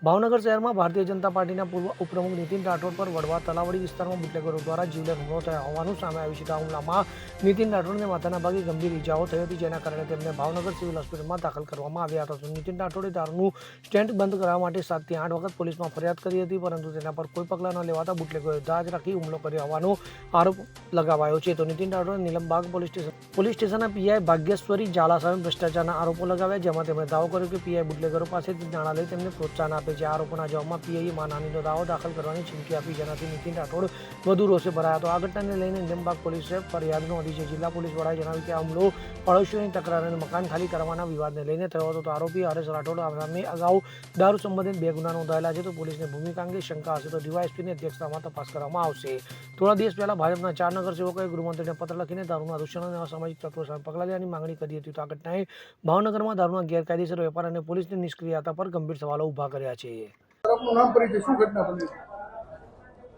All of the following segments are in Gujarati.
ભાવનગર શહેરમાં ભારતીય જનતા પાર્ટીના પૂર્વ ઉપપ્રમુખ નીતિન રાઠોડ પર વડવા તલાવડી વિસ્તારમાં બુટલેગરો દ્વારા જીવલેણ હુમલો થયો હોવાનું સામે આવ્યું છે. આ હુમલામાં નીતિન રાઠોડને માથાના ભાગે ગંભીર ઇજાઓ થઈ હતી, જેના કારણે તેમને ભાવનગર સિવિલ હોસ્પિટલમાં દાખલ કરવામાં આવ્યા હતા. નીતિન રાઠોડે દારૂનું સ્ટેન્ડ બંધ કરવા માટે 7 થી 8 વખત પોલીસમાં ફરિયાદ કરી હતી, પરંતુ તેના પર કોઈ પગલાં ન લેવાતા બુટલેગરોએ દાજ રાખી હુમલો કર્યો હોવાનો આરોપ લગાવાયો છે. તો નીતિન રાઠોડે નીલમબાગ પોલીસ સ્ટેશનના પીઆઈ ભાગ્યેશ્વરી ઝાલા સામે ભ્રષ્ટાચારના આરોપો લગાવ્યા, જેમાં તેમણે દાવો કર્યો કે પીઆઈ બુટલેગરો પાસેથી નાણાં લઈ તેમને પ્રોત્સાહન આપે છે. આરોપોના જવાબમાં પીઆઈએ માનહાનિનો દાવો દાખલ કરવાની ચીમકી આપી, જેનાથી નીતિન રાઠોડ વધુ રોષે ભરાયા હતો. આ ઘટનાને લઈને નીલમબાગ પોલીસે ફરિયાદ નોંધી છે. જિલ્લા પોલીસ વડાએ જણાવ્યું કે આ હુમલો પડોશીઓની તકરાર અને મકાન ખાલી કરવાના વિવાદને લઈને થયો હતો. તો આરોપી હરેશ રાઠોડ સામે અગાઉ દારૂ સંબંધિત 2 ગુના નોંધાયેલા છે. તો પોલીસને ભૂમિકા અંગે શંકા હશે તો ડીવાયએસપીની અધ્યક્ષતામાં તપાસ કરવામાં આવશે. થોડા દિવસ પહેલા ભાજપના 4 નગરસેવકોએ ગૃહમંત્રીને પત્ર લખીને દારૂના દૂષણ અને અસામાજિક તત્વો સામે પગલાં લેવાની માંગણી કરી હતી. તો આ ઘટનાએ ભાવનગરમાં દારૂના ગેરકાયદેસર વેપાર અને પોલીસની નિષ્ક્રિયતા પર ગંભીર સવાલો ઊભા કર્યા છે.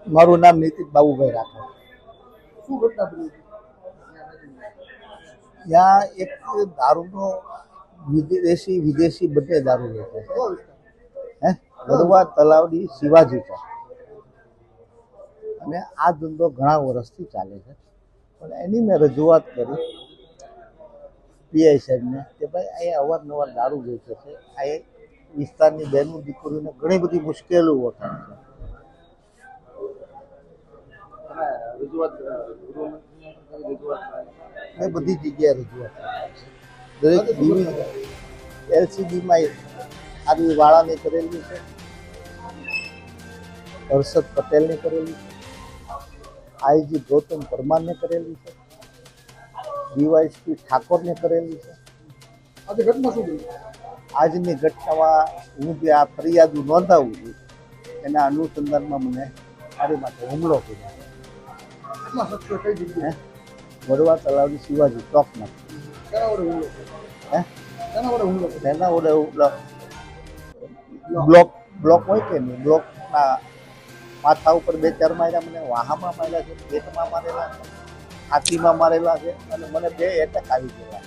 મારું નામ નીતિન બાબુભાઈ રાઠોડ. શું ઘટના બની? ત્યાં એક દારૂનો વિદેશી બંને દારૂ વેચે છે. વડવા તલાવડી શિવાજી ચોક, અને આ ધંધો ઘણા વર્ષથી ચાલે છે. પણ એની મેં રજૂઆત કરી પીઆઈ સાહેબને કે ભાઈ અહીંયા અવારનવાર દારૂ વેચે છે, આ વિસ્તારની બહેનો દીકરીઓને ઘણી બધી મુશ્કેલીઓ થાય છે. મેં બધી જગ્યાએ રજૂઆત કરી છે. દરેક એલસીબીમાં આદિ વાળાની કરેલી છે, હર્ષદ પટેલની કરેલી છે, આઈજી ગૌતમ પરમારને કરેલી છે, ડીવાયએસપી ઠાકોરને કરેલી છે. આજે ઘટના શું બની? આજની ઘટનામાં હું જે આ ફરિયાદ નોંધાવું છું એના અનુસંધાનમાં મને મારી માટે હુમલો કર્યો. કેટલા શખ્સો કઈ જગ્યાએ? વડવા તલાવડી શિવાજી ચોકમાં. તેના વડે હુમલો કર્યો? તેના વડે હુમલો કર્યો? તેના વડે બ્લોક હોય કે નહીં, બ્લોકના માથા ઉપર 2-4 માર્યા, મને વાહામાં માર્યા છે, પેટમાં મારેલા છે, છાતીમાં મારેલા છે, અને મને 2 એટેક આવી ગયેલા.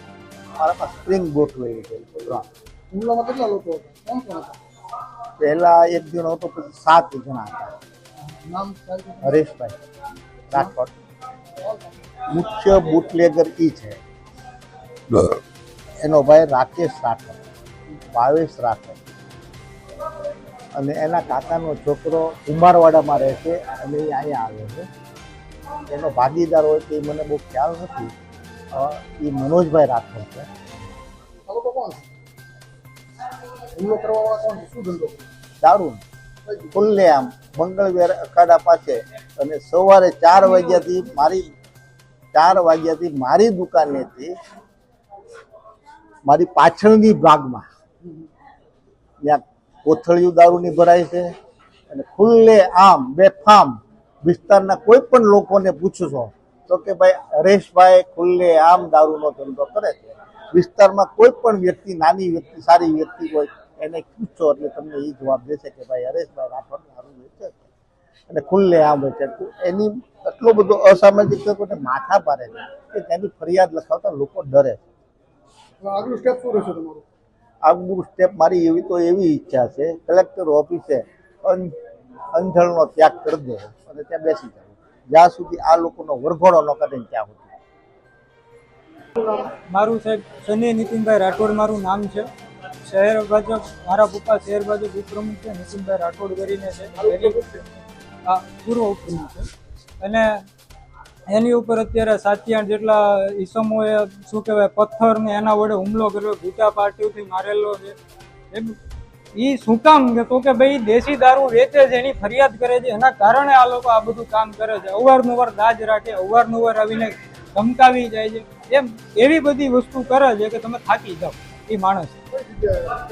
મારામાં સ્પ્રિંગ બોટ હોય છે. હુમલામાં કેટલા લોકો હતા? કોણ કોણ હતા? પહેલા એક જણો હતો, પછી 7 જણા હતા. નામ હરેશભાઈ રાઠોડ મુખ્ય બુટલેગર ઈ છે. એનો ભાઈ રાકેશ રાઠોડ, ભાવેશ રાઠોડ, અને એના કાકાનો છોકરો કુંભારવાડામાં રહે છે અને એ અહીંયા આવે છે. એનો ભાગીદાર હોય તો એ મને બહુ ખ્યાલ નથી. એ મનોજભાઈ રાઠોડ છે. આ લોકો કોણ છે? હુમલો કરવાવાળા કોણ છે? શું ધંધો? દારૂ ખુલ્લે આમ મંગળવેર અખાડા પાસે, અને સવારે 4 વાગ્યાથી મારી દુકાનેથી મારી પાછળની ભાગમાં ત્યાં કોથળિયું દારૂની ભરાય છે. અને ખુલ્લે આમ બેફામ વિસ્તારના કોઈ પણ લોકોને પૂછશો તો કે ભાઈ હરેશભાઈ ખુલ્લે આમ દારૂનો ધંધો કરે છે. વિસ્તારમાં કોઈ પણ વ્યક્તિ, નાની વ્યક્તિ, સારી વ્યક્તિ હોય એને પૂછો એટલે તમને એ જવાબ દેશે કે ભાઈ હરેશભાઈ રાઠોડ દારૂ વેચે છે અને ખુલ્લે આમ વેચે છે. એની એટલો બધો અસામાજિક તત્વોને માથા પાડે છે કે તેની ફરિયાદ લખાવતા લોકો ડરે છે. આગલું સ્ટેપ શું રહેશે તમારું? આગલું સ્ટેપ મારી એવી ઈચ્છા છે, કલેક્ટર ઓફિસે અંધળનો ત્યાગ કરી દે અને ત્યાં બેસી જાય જ્યાં સુધી આ લોકોનો વરઘોડો ન કાઢે ત્યાં સુધી. મારું સાહેબ સની નીતિનભાઈ રાઠોડ મારું નામ છે. શહેર ભાજપ, મારા પપ્પા શહેર ભાજપ ઉપપ્રમુખ છે, નીતિનભાઈ રાઠોડ કરીને છે, પૂર્વ ઉપપ્રમુખ છે. અને એની ઉપર અત્યારે 7 થી 8 જેટલા ઈસમોએ શું કહેવાય પથ્થરને એના વડે હુમલો કર્યો, ભૂટા પાર્ટીઓથી મારેલો છે. એ શું કામ તો કે ભાઈ દેશી દારૂ વેચે છે એની ફરિયાદ કરે છે, એના કારણે આ લોકો આ બધું કામ કરે છે. અવારનવાર દાજ રાખે, અવારનવાર આવીને ધમકાવી જાય છે. એમ એવી બધી વસ્તુ કરે છે કે તમે થાકી જાઓ એ માણસ.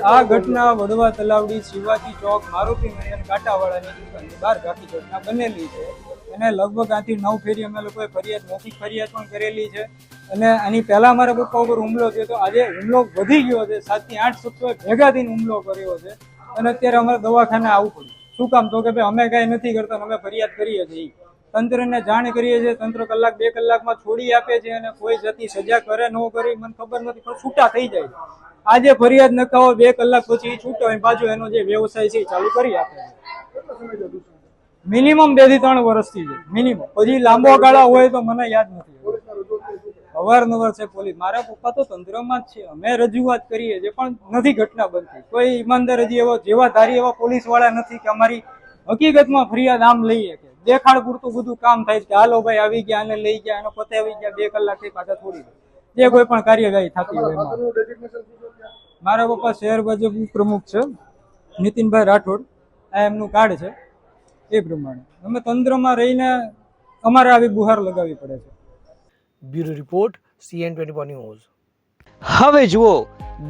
આ ઘટના વડવા તલાવડી શિવાજી ચોક મારુતિ નયન કાંટાવાળાની દુકાનની બહાર આખી ઘટના બનેલી છે. અને લગભગ 8 થી 9 ફેરી અમે લોકોએ મૌખિક ફરિયાદ પણ કરેલી છે. અને આની પહેલા અમારા પપ્પા ઉપર હુમલો થયો હતો. આજે હુમલો વધી ગયો છે, 7 થી 8 શખ્સોએ ભેગા થઈને હુમલો કર્યો છે. અને અત્યારે અમારે દવાખાને આવવું પડ્યું. શું કામ તો કે ભાઈ અમે કાંઈ નથી કરતા, અમે ફરિયાદ કરીએ છીએ. તંત્રને જાણ કરીએ છીએ, તંત્ર 1-2 કલાકમાં છોડી આપે છે અને કોઈ જાતની સજા કરે ન કરે મને ખબર નથી, પણ છૂટા થઈ જાય છે. આજે ફરિયાદ નખાવો 2 કલાક પછી ઈ છૂટો હોય પાછો એનો જે વ્યવસાય છે એ ચાલુ કરી આપે છે. કેટલો સમય છે દૂષણ? મિનિમમ 2 થી 3 વર્ષથી છે મિનિમમ. પછી લાંબો ગાળા હોય તો મને યાદ નથી. પોલીસના રજૂઆત કરી શું કહે? અવારનવાર છે પોલીસ. મારા પપ્પા તો તંત્રમાં જ છે, અમે રજૂઆત કરીએ છીએ પણ નથી ઘટના બનતી. કોઈ ઈમાનદાર હજી એવો જેવા ધારી એવા પોલીસ વાળા નથી કે અમારી હકીકતમાં ફરિયાદ આમ લઈએ કે દેખાડ પૂરતું બધું કામ થાય છે કે હાલો ભાઈ આવી ગયા, આને લઈ ગયા, આને પતે આવી ગયા, 2 કલાકથી પાછા છોડી દે. જે કોઈ પણ કાર્યવાહી થતી હોય એમાં. ફાધરનું ડેઝિગ્નેશન શું છે ત્યાં? મારા પપ્પા શહેર ભાજપ પ્રમુખ છે, નીતિનભાઈ રાઠોડ. આ એમનું કાર્ડ છે. એ પ્રમાણે અમે તંત્રમાં રહીને અમારે આવી બુહાર લગાવવી પડે છે. Bureau report CN24 news. હવે જુઓ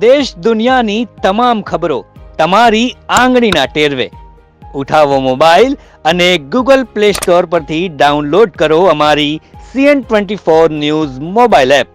દેશ દુનિયાની તમામ ખબરો તમારી આંગળીના ટેરવે. ઉઠાવો મોબાઈલ અને Google Play Store પરથી ડાઉનલોડ કરો અમારી CN24 ન્યૂઝ મોબાઈલ એપ.